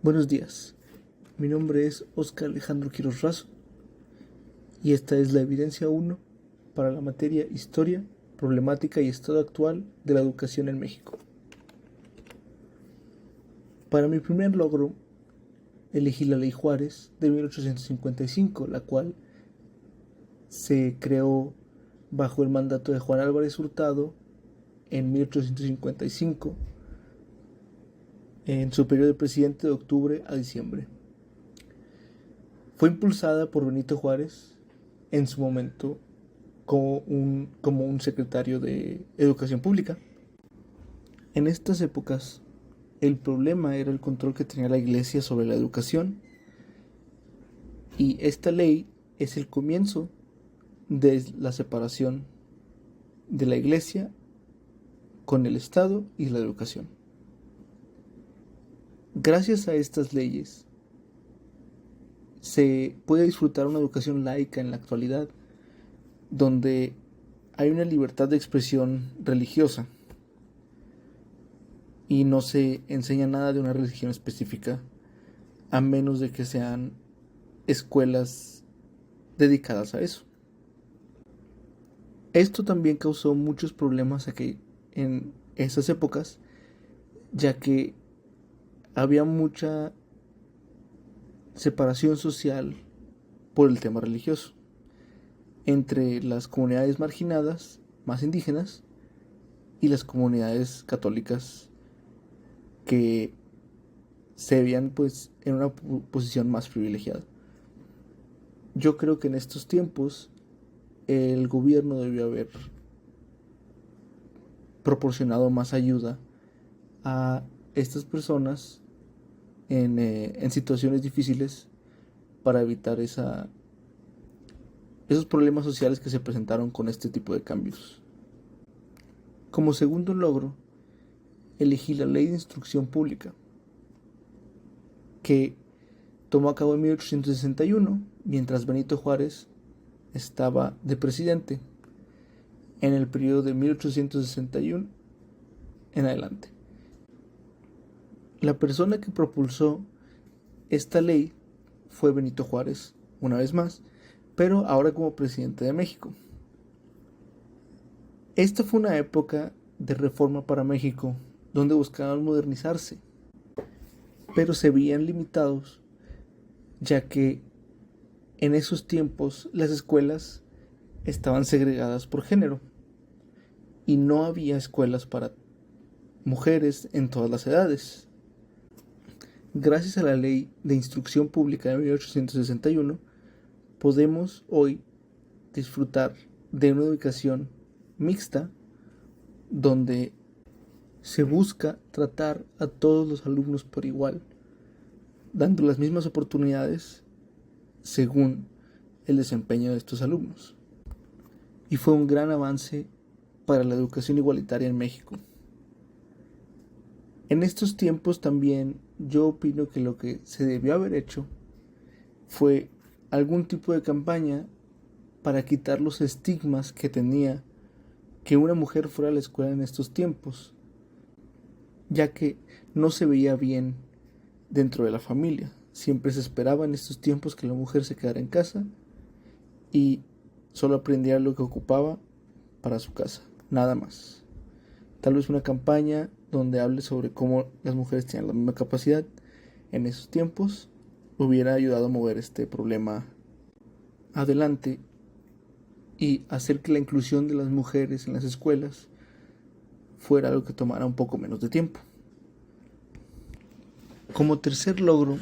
Buenos días, mi nombre es Óscar Alejandro Quiroz Razo y esta es la evidencia 1 para la materia Historia, Problemática y Estado Actual de la Educación en México. Para mi primer logro, elegí la Ley Juárez de 1855, la cual se creó bajo el mandato de Juan Álvarez Hurtado en 1855, en su periodo de presidente de octubre a diciembre. Fue impulsada por Benito Juárez en su momento como un secretario de Educación Pública. En estas épocas, el problema era el control que tenía la Iglesia sobre la educación, y esta ley es el comienzo de la separación de la Iglesia con el Estado y la educación. Gracias a estas leyes se puede disfrutar una educación laica en la actualidad, donde hay una libertad de expresión religiosa y no se enseña nada de una religión específica, a menos de que sean escuelas dedicadas a eso. Esto también causó muchos problemas aquí en esas épocas, ya que había mucha separación social por el tema religioso entre las comunidades marginadas, más indígenas, y las comunidades católicas que se veían pues en una posición más privilegiada. Yo creo que en estos tiempos el gobierno debió haber proporcionado más ayuda a estas personas en situaciones difíciles para evitar esos problemas sociales que se presentaron con este tipo de cambios. Como segundo logro, elegí la Ley de Instrucción Pública, que tomó a cabo en 1861, mientras Benito Juárez estaba de presidente, en el periodo de 1861 en adelante. La persona que propulsó esta ley fue Benito Juárez, una vez más, pero ahora como presidente de México. Esta fue una época de reforma para México, donde buscaban modernizarse, pero se veían limitados, ya que en esos tiempos las escuelas estaban segregadas por género y no había escuelas para mujeres en todas las edades. Gracias a la Ley de Instrucción Pública de 1861, podemos hoy disfrutar de una educación mixta, donde se busca tratar a todos los alumnos por igual, dando las mismas oportunidades según el desempeño de estos alumnos. Y fue un gran avance para la educación igualitaria en México. En estos tiempos también yo opino que lo que se debió haber hecho fue algún tipo de campaña para quitar los estigmas que tenía que una mujer fuera a la escuela en estos tiempos, ya que no se veía bien dentro de la familia. Siempre se esperaba en estos tiempos que la mujer se quedara en casa y solo aprendiera lo que ocupaba para su casa, nada más. Tal vez una campaña donde hable sobre cómo las mujeres tienen la misma capacidad en esos tiempos hubiera ayudado a mover este problema adelante y hacer que la inclusión de las mujeres en las escuelas fuera algo que tomara un poco menos de tiempo. Como tercer logro,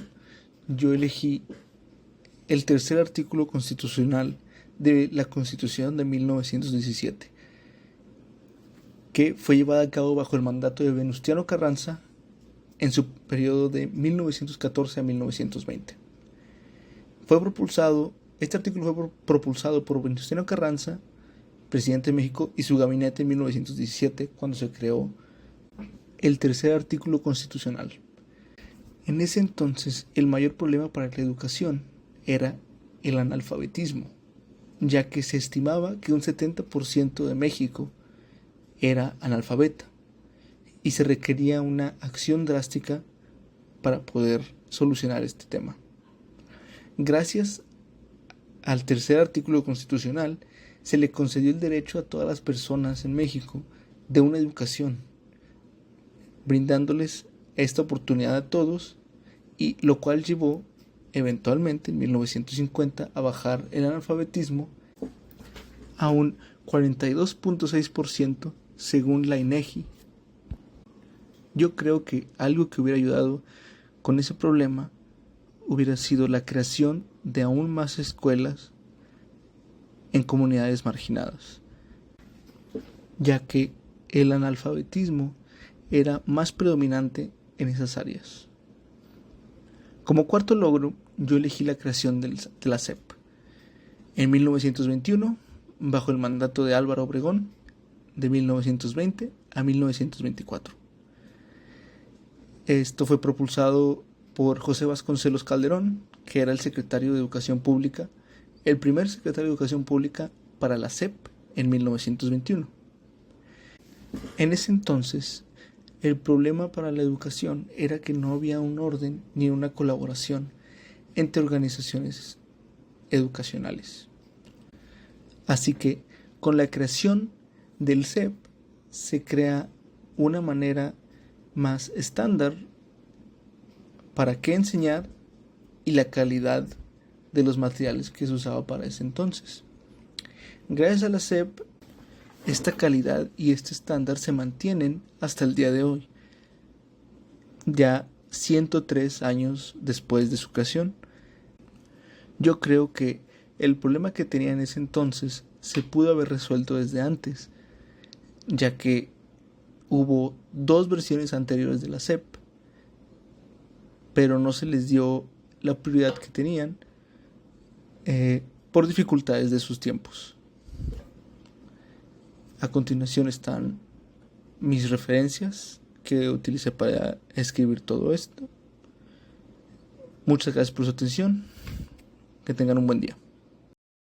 yo elegí el tercer artículo constitucional de la Constitución de 1917, que fue llevada a cabo bajo el mandato de Venustiano Carranza en su periodo de 1914 a 1920. Este artículo fue propulsado por Venustiano Carranza, presidente de México, y su gabinete en 1917, cuando se creó el tercer artículo constitucional. En ese entonces, el mayor problema para la educación era el analfabetismo, ya que se estimaba que un 70% de México era analfabeta y se requería una acción drástica para poder solucionar este tema. Gracias al tercer artículo constitucional, se le concedió el derecho a todas las personas en México de una educación, brindándoles esta oportunidad a todos, y lo cual llevó eventualmente en 1950 a bajar el analfabetismo a un 42.6% según la INEGI. Yo creo que algo que hubiera ayudado con ese problema hubiera sido la creación de aún más escuelas en comunidades marginadas, ya que el analfabetismo era más predominante en esas áreas. Como cuarto logro, yo elegí la creación de la SEP en 1921, bajo el mandato de Álvaro Obregón, de 1920 a 1924. Esto fue propulsado por José Vasconcelos Calderón, que era el secretario de Educación Pública, el primer secretario de Educación Pública para la SEP en 1921. En ese entonces, el problema para la educación era que no había un orden ni una colaboración entre organizaciones educacionales. Así que, con la creación del SEP, se crea una manera más estándar para qué enseñar y la calidad de los materiales que se usaba para ese entonces. Gracias a la SEP, esta calidad y este estándar se mantienen hasta el día de hoy, ya 103 años después de su creación. Yo creo que el problema que tenía en ese entonces se pudo haber resuelto desde antes, ya que hubo 2 versiones anteriores de la SEP, pero no se les dio la prioridad que tenían por dificultades de sus tiempos. A continuación están mis referencias que utilicé para escribir todo esto. Muchas gracias por su atención. Que tengan un buen día.